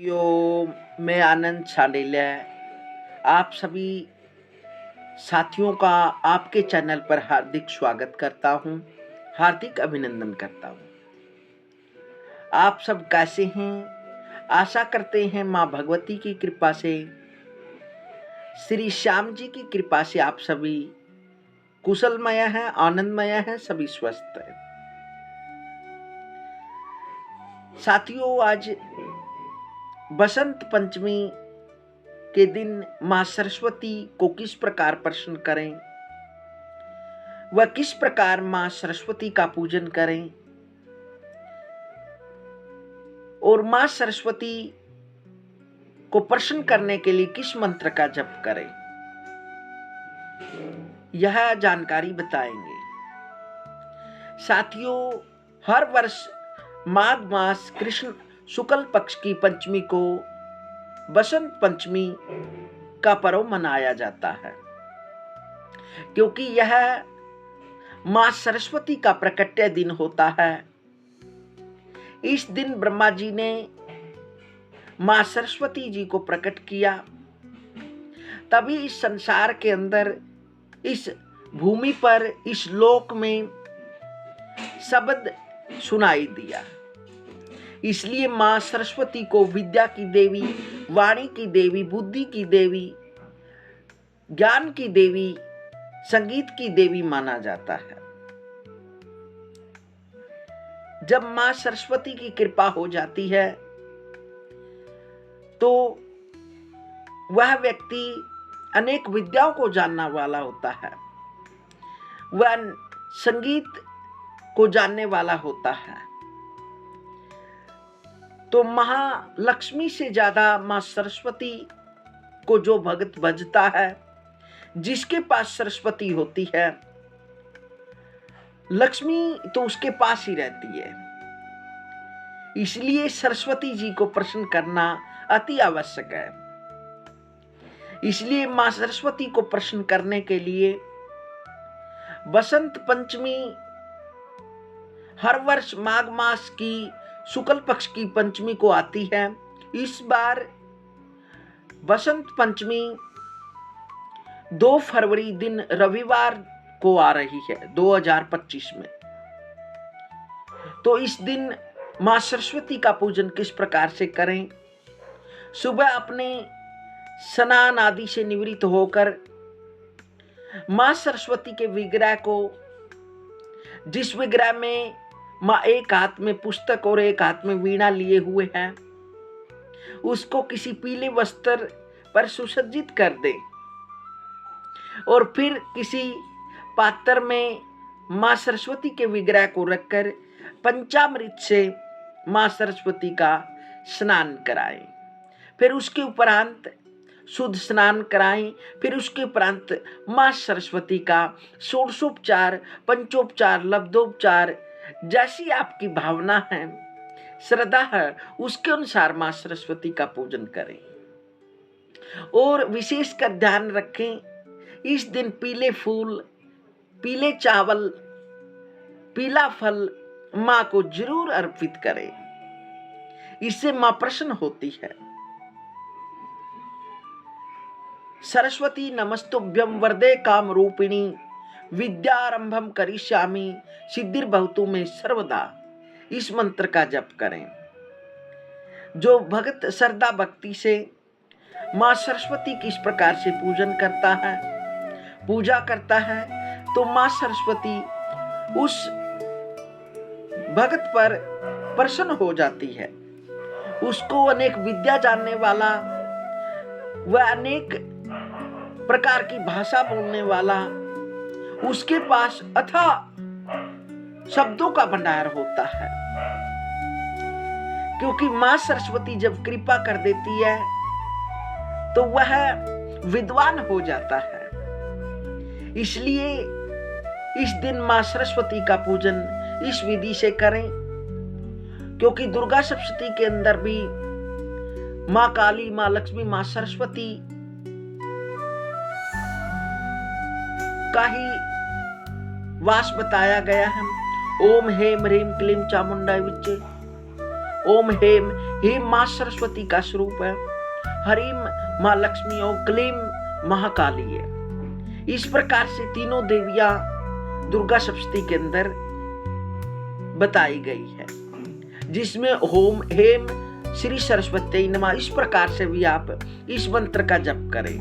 मैं आनंद शांडिल्य आप सभी साथियों का आपके चैनल पर हार्दिक स्वागत करता हूं, हार्दिक अभिनंदन करता हूं। आप सब कैसे हैं? आशा करते हैं माँ भगवती की कृपा से, श्री श्याम जी की कृपा से आप सभी कुशलमय हैं, आनंदमय हैं, सभी स्वस्थ हैं। साथियों, आज बसंत पंचमी के दिन माँ सरस्वती को किस प्रकार प्रसन्न करें, वह किस प्रकार माँ सरस्वती का पूजन करें और माँ सरस्वती को प्रसन्न करने के लिए किस मंत्र का जप करें, यह जानकारी बताएंगे। साथियों, हर वर्ष माघ मास कृष्ण शुक्ल पक्ष की पंचमी को बसंत पंचमी का पर्व मनाया जाता है, क्योंकि यह माँ सरस्वती का प्रकट्य दिन होता है। इस दिन ब्रह्मा जी ने माँ सरस्वती जी को प्रकट किया, तभी इस संसार के अंदर, इस भूमि पर, इस लोक में शब्द सुनाई दिया। इसलिए माँ सरस्वती को विद्या की देवी, वाणी की देवी, बुद्धि की देवी, ज्ञान की देवी, संगीत की देवी माना जाता है। जब माँ सरस्वती की कृपा हो जाती है तो वह व्यक्ति अनेक विद्याओं को जानने वाला होता है, वह संगीत को जानने वाला होता है। तो महालक्ष्मी से ज्यादा माँ सरस्वती को जो भक्त भजता है, जिसके पास सरस्वती होती है, लक्ष्मी तो उसके पास ही रहती है। इसलिए सरस्वती जी को प्रसन्न करना अति आवश्यक है। इसलिए माँ सरस्वती को प्रसन्न करने के लिए बसंत पंचमी हर वर्ष माघ मास की शुक्ल पक्ष की पंचमी को आती है। इस बार बसंत पंचमी 2 फरवरी दिन रविवार को आ रही है 2025 में। तो इस दिन माँ सरस्वती का पूजन किस प्रकार से करें? सुबह अपने स्नान आदि से निवृत्त होकर माँ सरस्वती के विग्रह को, जिस विग्रह में माँ एक हाथ में पुस्तक और एक हाथ में वीणा लिए हुए हैं, उसको किसी पीले वस्त्र पर सुसज्जित कर दे और फिर किसी पात्र में माँ सरस्वती के विग्रह को रखकर पंचामृत से माँ सरस्वती का स्नान कराएं। फिर उसके उपरांत शुद्ध स्नान कराएं। फिर उसके उपरांत माँ सरस्वती का षोडशोपचार, पंचोपचार, लब्धोपचार, जैसी आपकी भावना है, श्रद्धा है, उसके अनुसार माँ सरस्वती का पूजन करें। और विशेषकर ध्यान रखें, इस दिन पीले फूल, पीले चावल, पीला फल माँ को जरूर अर्पित करें। इससे माँ प्रसन्न होती है। सरस्वती नमस्तुभ्यं वरदे काम रूपिणी, विद्यारंभम करिष्यामि सिद्धिर्भवतु मे सर्वदा। इस मंत्र का जप करें। जो भक्त श्रद्धा भक्ति से माँ सरस्वती किस प्रकार से पूजन करता है, पूजा करता है, तो माँ सरस्वती उस भक्त पर प्रसन्न हो जाती है। उसको अनेक विद्या जानने वाला, वह अनेक प्रकार की भाषा बोलने वाला, उसके पास अथाह शब्दों का भंडार होता है। क्योंकि माँ सरस्वती जब कृपा कर देती है तो वह विद्वान हो जाता है। इसलिए इस दिन माँ सरस्वती का पूजन इस विधि से करें। क्योंकि दुर्गा सप्तशती के अंदर भी माँ काली, माँ लक्ष्मी, माँ सरस्वती का ही वास बताया गया है। ओम हेम ह्रीम क्लीम चामुंडाय विच्चे, ओम हेम हेम माँ सरस्वती का स्वरूप है, हरीम माँ लक्ष्मी और क्लीम महाकाली है। इस प्रकार से तीनों देवियां दुर्गा सप्तशती के अंदर बताई गई है, जिसमें होम हेम श्री सरस्वती नमः इस प्रकार से भी आप इस मंत्र का जप करें।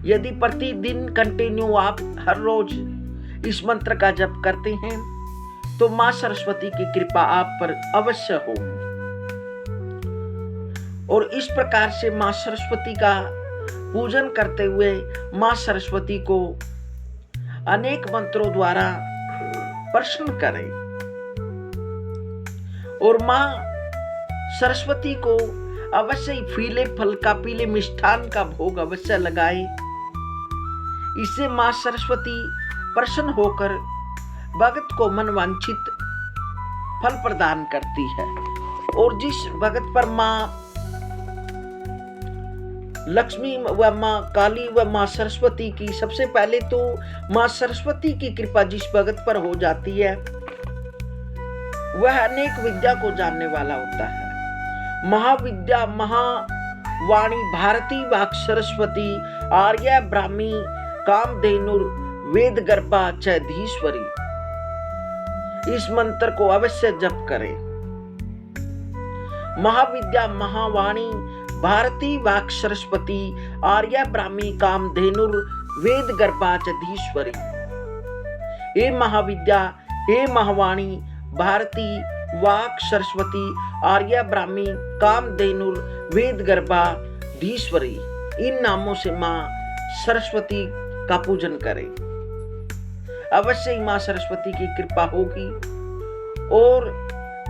यदि प्रतिदिन कंटिन्यू आप हर रोज इस मंत्र का जप करते हैं तो माँ सरस्वती की कृपा आप पर अवश्य होगी। और इस प्रकार से माँ सरस्वती का पूजन करते हुए माँ सरस्वती को अनेक मंत्रों द्वारा प्रसन्न करें और माँ सरस्वती को अवश्य ही पीले फल का, पीले मिष्ठान का भोग अवश्य लगाएं। इससे माँ सरस्वती प्रसन्न होकर भगत को मनवांछित फल प्रदान करती है। और जिस भगत पर माँ लक्ष्मी व माँ काली व माँ सरस्वती की, सबसे पहले तो माँ सरस्वती की कृपा जिस भगत पर हो जाती है वह अनेक विद्या को जानने वाला होता है। महाविद्या महावाणी भारती वाक सरस्वती आर्या ब्राह्मी कामधेनुर वेद गर्भा चैधीश्वरी, इस मंत्र को अवश्य जप करें। महाविद्या महावाणी भारती वाक सरस्वती आर्या ब्राह्मी कामधेनुर वेद गर्भा चैधीश्वरी। हे महाविद्या, हे महावाणी भारती वाक सरस्वती आर्या ब्राह्मी कामधेनुर वेद गर्भा धीश्वरी, इन नामों से माँ सरस्वती का पूजन करें। अवश्य ही माँ सरस्वती की कृपा होगी। और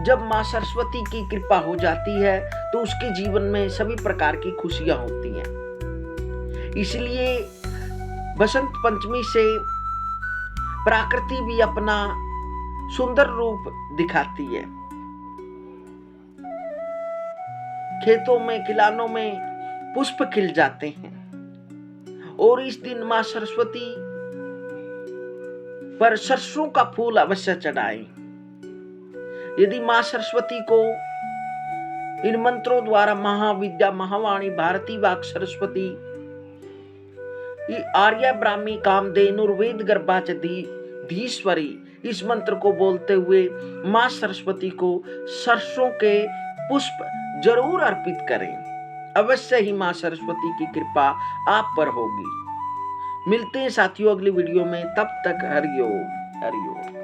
जब माँ सरस्वती की कृपा हो जाती है तो उसके जीवन में सभी प्रकार की खुशियां होती हैं। इसलिए बसंत पंचमी से प्रकृति भी अपना सुंदर रूप दिखाती है। खेतों में, खिलानों में पुष्प खिल जाते हैं। और इस दिन माँ सरस्वती पर सरसों का फूल अवश्य चढ़ाएं। यदि माँ सरस्वती को इन मंत्रों द्वारा महाविद्या महावाणी भारती वाक सरस्वती आर्या ब्राह्मी कामधेनुर वेद गर्भा धीश्वरी, इस मंत्र को बोलते हुए माँ सरस्वती को सरसों के पुष्प जरूर अर्पित करें। अवश्य ही माँ सरस्वती की कृपा आप पर होगी। मिलते हैं साथियों अगली वीडियो में, तब तक हरिओम हरिओम।